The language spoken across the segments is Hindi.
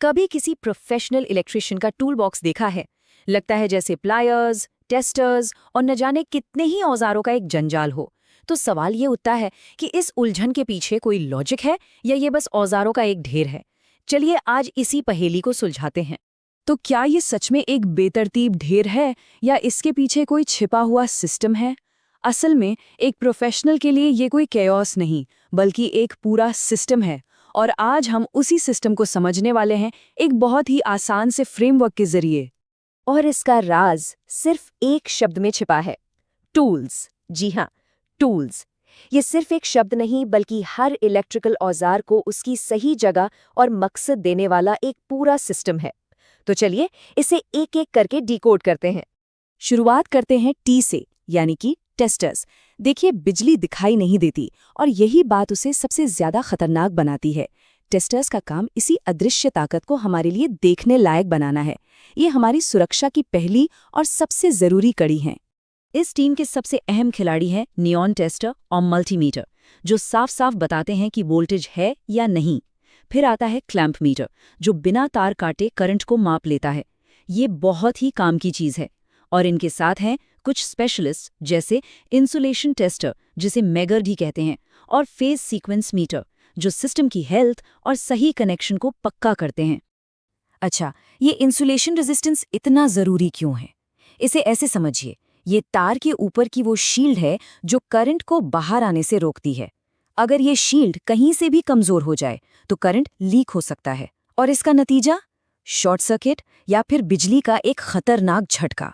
कभी किसी प्रोफेशनल इलेक्ट्रिशियन का टूल बॉक्स देखा है? लगता है जैसे प्लायर्स, टेस्टर्स और न जाने कितने ही औजारों का एक जंजाल हो। तो सवाल ये उठता है कि इस उलझन के पीछे कोई लॉजिक है या ये बस औजारों का एक ढेर है। चलिए आज इसी पहेली को सुलझाते हैं। तो क्या ये सच में एक बेतरतीब ढेर है या इसके पीछे कोई छिपा हुआ सिस्टम है? असल में एक प्रोफेशनल के लिए ये कोई केओस नहीं, बल्कि एक पूरा सिस्टम है। और आज हम उसी सिस्टम को समझने वाले हैं, एक बहुत ही आसान से फ्रेमवर्क के जरिए। और इसका राज सिर्फ एक शब्द में छिपा है, टूल्स। जी हाँ, टूल्स। ये सिर्फ एक शब्द नहीं बल्कि हर इलेक्ट्रिकल औजार को उसकी सही जगह और मकसद देने वाला एक पूरा सिस्टम है। तो चलिए इसे एक एक करके डिकोड करते हैं। शुरुआत करते हैं टी से, यानी कि टेस्टर्स। देखिए, बिजली दिखाई नहीं देती और यही बात उसे सबसे ज्यादा खतरनाक बनाती है। टेस्टर्स का काम इसी अदृश्य ताकत को हमारे लिए देखने लायक बनाना है। ये हमारी सुरक्षा की पहली और सबसे जरूरी कड़ी है। इस टीम के सबसे अहम खिलाड़ी हैं नियॉन टेस्टर और मल्टीमीटर, जो साफ साफ बताते हैं कि वोल्टेज है या नहीं। फिर आता है क्लैंप मीटर, जो बिना तार काटे करंट को माप लेता है। ये बहुत ही काम की चीज है। और इनके साथ हैं कुछ स्पेशलिस्ट, जैसे इंसुलेशन टेस्टर, जिसे मेगर भी कहते हैं, और फेज सीक्वेंस मीटर, जो सिस्टम की हेल्थ और सही कनेक्शन को पक्का करते हैं। अच्छा, ये इंसुलेशन रेजिस्टेंस इतना जरूरी क्यों है? इसे ऐसे समझिए, ये तार के ऊपर की वो शील्ड है जो करंट को बाहर आने से रोकती है। अगर ये शील्ड कहीं से भी कमजोर हो जाए तो करंट लीक हो सकता है, और इसका नतीजा शॉर्ट सर्किट या फिर बिजली का एक खतरनाक झटका।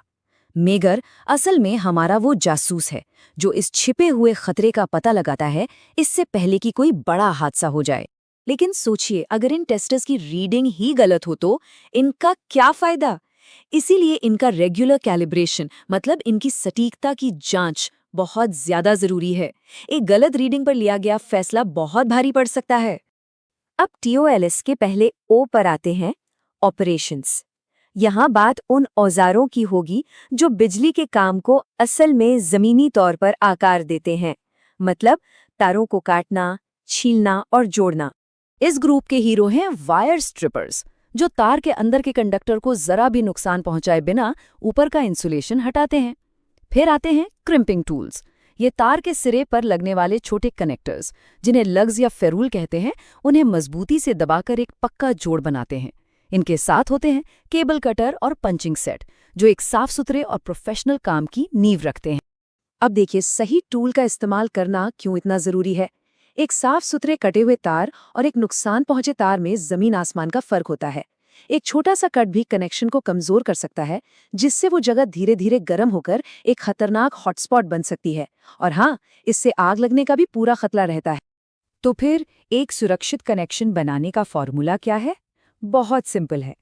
मेगर असल में हमारा वो जासूस है जो इस छिपे हुए खतरे का पता लगाता है इससे पहले कि कोई बड़ा हादसा हो जाए। लेकिन सोचिए, अगर इन टेस्टर्स की रीडिंग ही गलत हो तो इनका क्या फायदा? इसीलिए इनका रेगुलर कैलिब्रेशन, मतलब इनकी सटीकता की जांच, बहुत ज्यादा जरूरी है। एक गलत रीडिंग पर लिया गया फैसला बहुत भारी पड़ सकता है। अब टीओएलएस के पहले ओ पर आते हैं, ऑपरेशंस। यहाँ बात उन औजारों की होगी जो बिजली के काम को असल में जमीनी तौर पर आकार देते हैं, मतलब तारों को काटना, छीलना और जोड़ना। इस ग्रुप के हीरो हैं वायर स्ट्रिपर्स, जो तार के अंदर के कंडक्टर को जरा भी नुकसान पहुंचाए बिना ऊपर का इंसुलेशन हटाते हैं। फिर आते हैं क्रिम्पिंग टूल्स। ये तार के सिरे पर लगने वाले छोटे कनेक्टर्स, जिन्हें लग्स या फेरूल कहते हैं, उन्हें मजबूती से दबाकर एक पक्का जोड़ बनाते हैं। इनके साथ होते हैं केबल कटर और पंचिंग सेट, जो एक साफ सुथरे और प्रोफेशनल काम की नींव रखते हैं। अब देखिए, सही टूल का इस्तेमाल करना क्यों इतना जरूरी है। एक साफ सुथरे कटे हुए तार और एक नुकसान पहुंचे तार में जमीन आसमान का फर्क होता है। एक छोटा सा कट भी कनेक्शन को कमजोर कर सकता है, जिससे वो जगह धीरे धीरे गर्म होकर एक खतरनाक हॉटस्पॉट बन सकती है। और हाँ, इससे आग लगने का भी पूरा खतरा रहता है। तो फिर एक सुरक्षित कनेक्शन बनाने का फॉर्मूला क्या है? बहुत सिंपल है।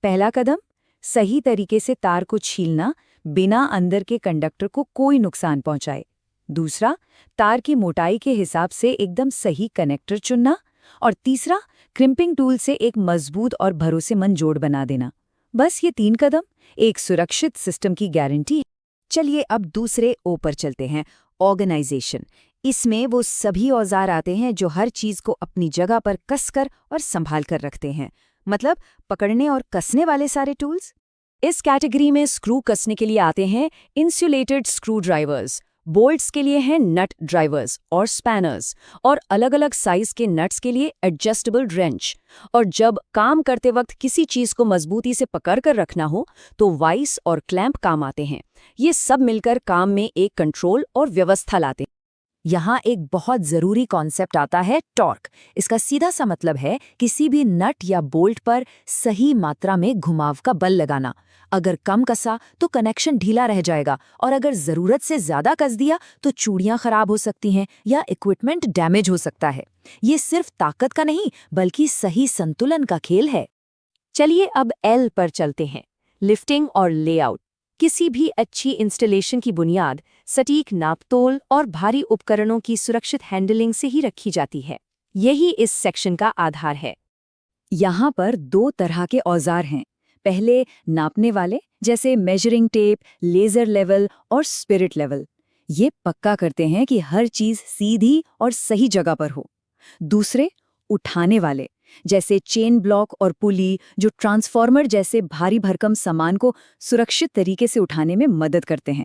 पहला कदम, सही तरीके से तार को छीलना बिना अंदर के कंडक्टर को कोई नुकसान पहुंचाए। दूसरा, तार की मोटाई के हिसाब से एकदम सही कनेक्टर चुनना। और तीसरा, क्रिम्पिंग टूल से एक मजबूत और भरोसेमंद जोड़ बना देना। बस ये 3 कदम एक सुरक्षित सिस्टम की गारंटी है। चलिए अब दूसरे ओ पर चलते हैं, ऑर्गेनाइजेशन। इसमें वो सभी औजार आते हैं जो हर चीज को अपनी जगह पर कसकर और संभाल कर रखते हैं, मतलब पकड़ने और कसने वाले सारे टूल्स। इस कैटेगरी में स्क्रू कसने के लिए आते हैं इंसुलेटेड स्क्रू ड्राइवर्स, बोल्ट्स के लिए हैं नट ड्राइवर्स और स्पैनर्स, और अलग-अलग साइज के नट्स के लिए एडजस्टेबल रेंच। और जब काम करते वक्त किसी चीज को मजबूती से पकड़ कर रखना हो तो वाइस और क्लैंप काम आते हैं। ये सब मिलकर काम में एक कंट्रोल और व्यवस्था लाते हैं। यहाँ एक बहुत जरूरी कॉन्सेप्ट आता है, टॉर्क। इसका सीधा सा मतलब है किसी भी नट या बोल्ट पर सही मात्रा में घुमाव का बल लगाना। अगर कम कसा तो कनेक्शन ढीला रह जाएगा, और अगर जरूरत से ज्यादा कस दिया तो चूड़ियां खराब हो सकती हैं या इक्विपमेंट डैमेज हो सकता है। ये सिर्फ ताकत का नहीं बल्कि सही संतुलन का खेल है। चलिए अब एल पर चलते हैं, लिफ्टिंग और लेआउट। किसी भी अच्छी इंस्टॉलेशन की बुनियाद सटीक नापतोल और भारी उपकरणों की सुरक्षित हैंडलिंग से ही रखी जाती है। यही इस सेक्शन का आधार है। यहाँ पर 2 तरह के औजार हैं। पहले नापने वाले, जैसे मेजरिंग टेप, लेजर लेवल और स्पिरिट लेवल। ये पक्का करते हैं कि हर चीज सीधी और सही जगह पर हो। दूसरे उठाने वाले, जैसे चेन ब्लॉक और पुली, जो ट्रांसफॉर्मर जैसे भारी भरकम सामान को सुरक्षित तरीके से उठाने में मदद करते हैं।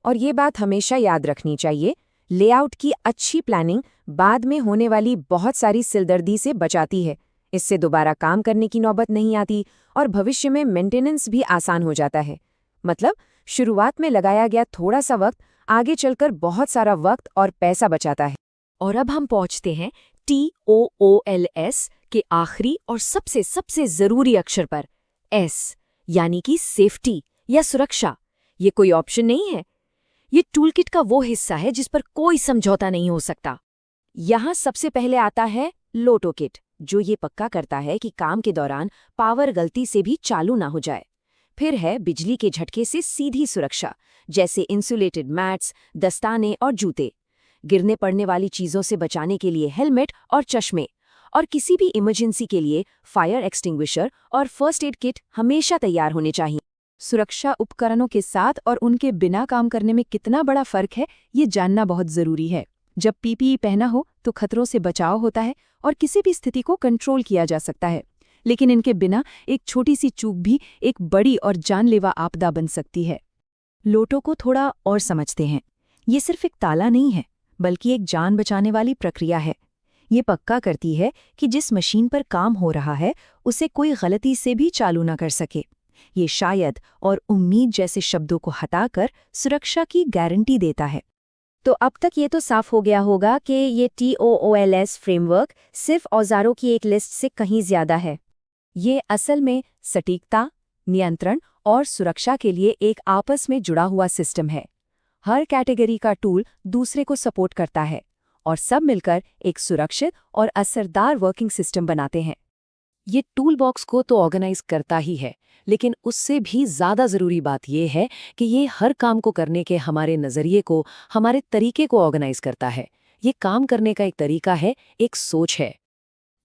और ये बात हमेशा याद रखनी चाहिए, लेआउट की अच्छी प्लानिंग बाद में होने वाली बहुत सारी सिरदर्दी से बचाती है। इससे दोबारा काम करने की नौबत नहीं आती और भविष्य में मेंटेनेंस भी आसान हो जाता है। मतलब शुरुआत में लगाया गया थोड़ा सा वक्त आगे चलकर बहुत सारा वक्त और पैसा बचाता है। और अब हम पहुंचते हैं TOOLS के आखिरी और सबसे सबसे जरूरी अक्षर पर, S, यानी कि सेफ्टी या सुरक्षा। ये कोई ऑप्शन नहीं है। ये टूलकिट का वो हिस्सा है जिस पर कोई समझौता नहीं हो सकता। यहाँ सबसे पहले आता है लोटो किट, जो ये पक्का करता है कि काम के दौरान पावर गलती से भी चालू ना हो जाए। फिर है बिजली के झटके से सीधी सुरक्षा, जैसे इंसुलेटेड मैट्स, दस्ताने और जूते। गिरने पड़ने वाली चीज़ों से बचाने के लिए हेलमेट और चश्मे, और किसी भी इमरजेंसी के लिए फायर एक्सटिंग्विशर और फर्स्ट एड किट हमेशा तैयार होने चाहिए। सुरक्षा उपकरणों के साथ और उनके बिना काम करने में कितना बड़ा फर्क है, ये जानना बहुत ज़रूरी है। जब पीपीई पहना हो तो खतरों से बचाव होता है और किसी भी स्थिति को कंट्रोल किया जा सकता है, लेकिन इनके बिना एक छोटी सी चूक भी एक बड़ी और जानलेवा आपदा बन सकती है। लोटो को थोड़ा और समझते हैं। ये सिर्फ एक ताला नहीं है, बल्कि एक जान बचाने वाली प्रक्रिया है। ये पक्का करती है कि जिस मशीन पर काम हो रहा है उसे कोई गलती से भी चालू न कर सके। ये शायद और उम्मीद जैसे शब्दों को हटाकर सुरक्षा की गारंटी देता है। तो अब तक ये तो साफ हो गया होगा कि ये TOOLS फ्रेमवर्क सिर्फ औजारों की एक लिस्ट से कहीं ज्यादा है। ये असल में सटीकता, नियंत्रण और सुरक्षा के लिए एक आपस में जुड़ा हुआ सिस्टम है। हर कैटेगरी का टूल दूसरे को सपोर्ट करता है और सब मिलकर एक सुरक्षित और असरदार वर्किंग सिस्टम बनाते हैं। ये टूल बॉक्स को तो ऑर्गेनाइज करता ही है, लेकिन उससे भी ज़्यादा ज़रूरी बात यह है कि ये हर काम को करने के हमारे नज़रिए को, हमारे तरीके को ऑर्गेनाइज करता है। ये काम करने का एक तरीका है, एक सोच है।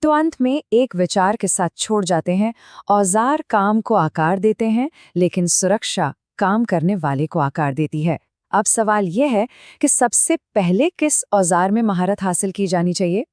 तो अंत में एक विचार के साथ छोड़ जाते हैं, औजार काम को आकार देते हैं, लेकिन सुरक्षा काम करने वाले को आकार देती है। अब सवाल यह है कि सबसे पहले किस औजार में महारत हासिल की जानी चाहिए?